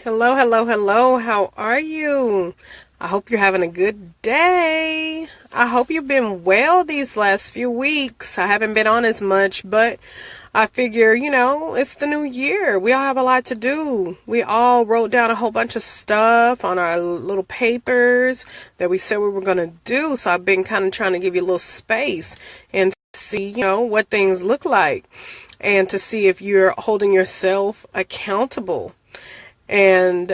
Hello, hello, hello. How are you? I hope you're having a good day. I hope you've been well these last few weeks. I haven't been on as much, but I figure, it's the new year. We all have a lot to do. We all wrote down a whole bunch of stuff on our little papers that we said we were going to do. So I've been kind of trying to give you a little space and see, what things look like and to see if you're holding yourself accountable. And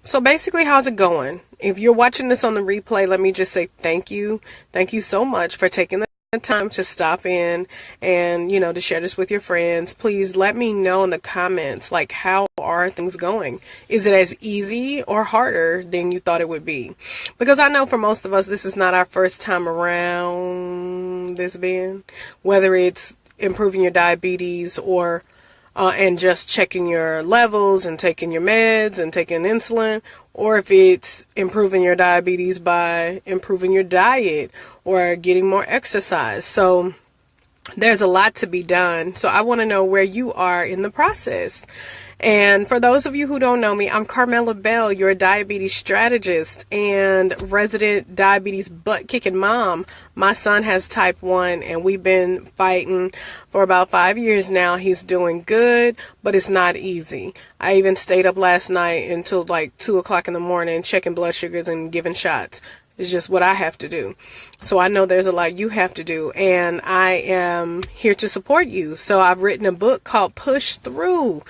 so basically, how's it going? If you're watching this on the replay, let me just say thank you. Thank you so much for taking the time to stop in and, to share this with your friends. Please let me know in the comments, like, how are things going? Is it as easy or harder than you thought it would be? Because I know for most of us, this is not our first time around this being, whether it's improving your diabetes or and just checking your levels and taking your meds and taking insulin, or if it's improving your diabetes by improving your diet or getting more exercise. So there's a lot to be done. So I want to know where you are in the process. And for those of you who don't know me, I'm Carmela Bell, your diabetes strategist and resident diabetes butt-kicking mom. My son has type 1, and we've been fighting for about 5 years now. He's doing good, but it's not easy. I even stayed up last night until like 2 o'clock in the morning checking blood sugars and giving shots. It's just what I have to do. So I know there's a lot you have to do, and I am here to support you. So I've written a book called Push Through,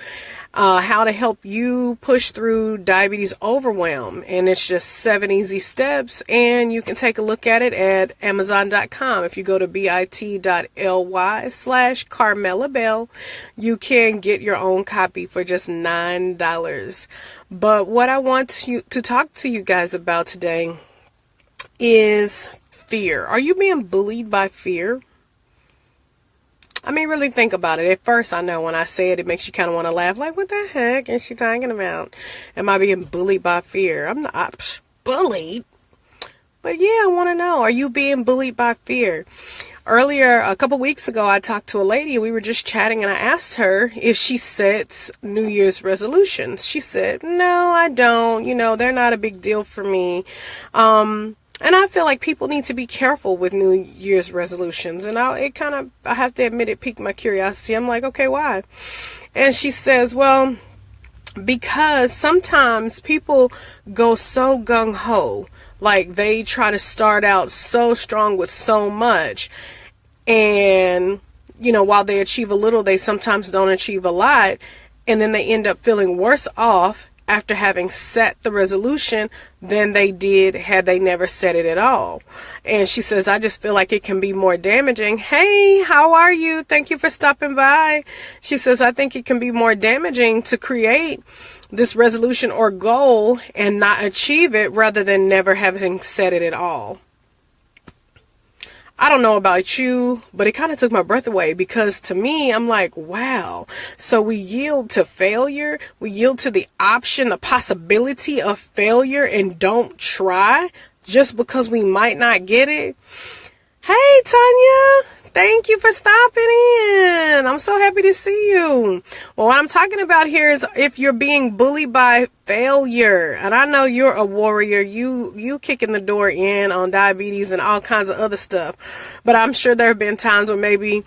how to help you push through diabetes overwhelm. And it's just 7 easy steps, and you can take a look at it at Amazon.com. If you go to bit.ly/Carmela Bell, you can get your own copy for just $9. But what I want to talk to you guys about today is fear. Are you being bullied by fear? I mean, really think about it. At first, I know when I say it, it makes you kind of want to laugh. Like, what the heck is she talking about? Am I being bullied by fear? I'm not bullied. But yeah, I want to know. Are you being bullied by fear? Earlier, a couple weeks ago, I talked to a lady. We were just chatting, and I asked her if she sets New Year's resolutions. She said, no, I don't. They're not a big deal for me. And I feel like people need to be careful with New Year's resolutions. And I have to admit, it piqued my curiosity. I'm like, okay, why? And she says, well, because sometimes people go so gung-ho, like they try to start out so strong with so much. And, while they achieve a little, they sometimes don't achieve a lot. And then they end up feeling worse off after having set the resolution than they did had they never set it at all. And she says, I just feel like it can be more damaging. Hey, how are you? Thank you for stopping by. She says, I think it can be more damaging to create this resolution or goal and not achieve it rather than never having set it at all. I don't know about you, but it kind of took my breath away, because to me, I'm like, wow. So we yield to failure. We yield to the option, the possibility of failure, and don't try just because we might not get it. Hey, Tanya. Thank you for stopping in. I'm so happy to see you. Well, what I'm talking about here is if you're being bullied by failure. And I know you're a warrior. You kicking the door in on diabetes and all kinds of other stuff. But I'm sure there have been times where maybe,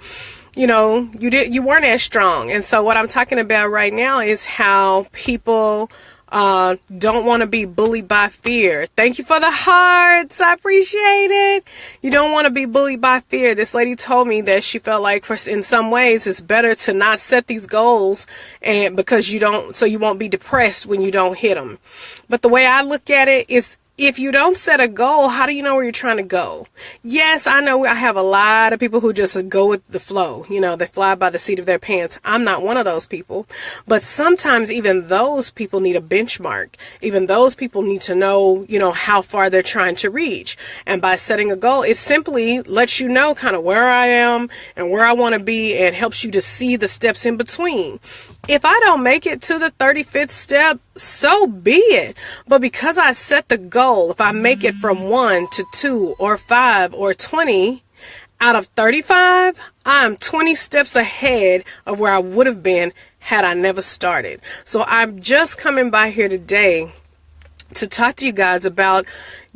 you weren't as strong. And so what I'm talking about right now is how people don't want to be bullied by fear. Thank you for the hearts. I appreciate it. You don't want to be bullied by fear. This lady told me that she felt like in some ways it's better to not set these goals, and because you won't be depressed when you don't hit them. But the way I look at it is, if you don't set a goal, how do you know where you're trying to go? Yes, I know I have a lot of people who just go with the flow. They fly by the seat of their pants. I'm not one of those people. But sometimes even those people need a benchmark. Even those people need to know, how far they're trying to reach. And by setting a goal, it simply lets you know kind of where I am and where I want to be, and helps you to see the steps in between. If I don't make it to the 35th step, so be it. But because I set the goal, if I make it from 1 to 2 or 5 or 20 out of 35, I'm 20 steps ahead of where I would have been had I never started. So I'm just coming by here today to talk to you guys about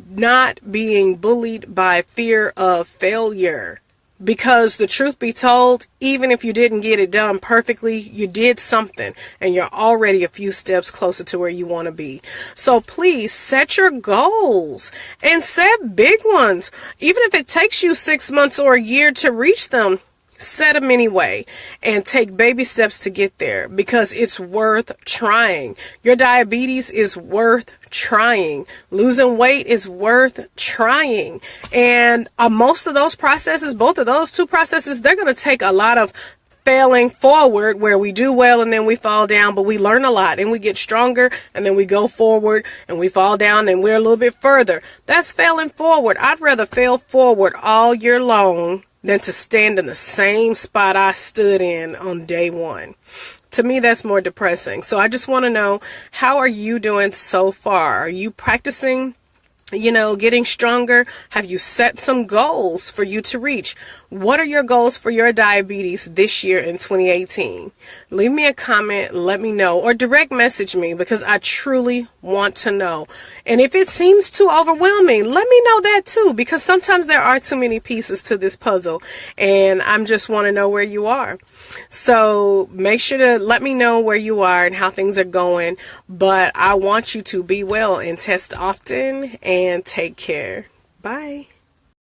not being bullied by fear of failure. Because the truth be told, even if you didn't get it done perfectly, you did something and you're already a few steps closer to where you want to be. So please set your goals and set big ones. Even if it takes you 6 months or a year to reach them, set them anyway and take baby steps to get there, because it's worth trying. Your diabetes is worth trying. Losing weight is worth trying. And most of those processes, both of those two processes, they're going to take a lot of failing forward, where we do well and then we fall down, but we learn a lot and we get stronger, and then we go forward and we fall down and we're a little bit further. That's failing forward. I'd rather fail forward all year long than to stand in the same spot I stood in on day one. To me, that's more depressing. So I just want to know, how are you doing so far? Are you practicing, getting stronger? Have you set some goals for you to reach? What are your goals for your diabetes this year in 2018? Leave me a comment, let me know, or direct message me, because I truly want to know. And if it seems too overwhelming, let me know that too, because sometimes there are too many pieces to this puzzle and I just want to know where you are. So make sure to let me know where you are and how things are going. But I want you to be well and test often and take care. Bye.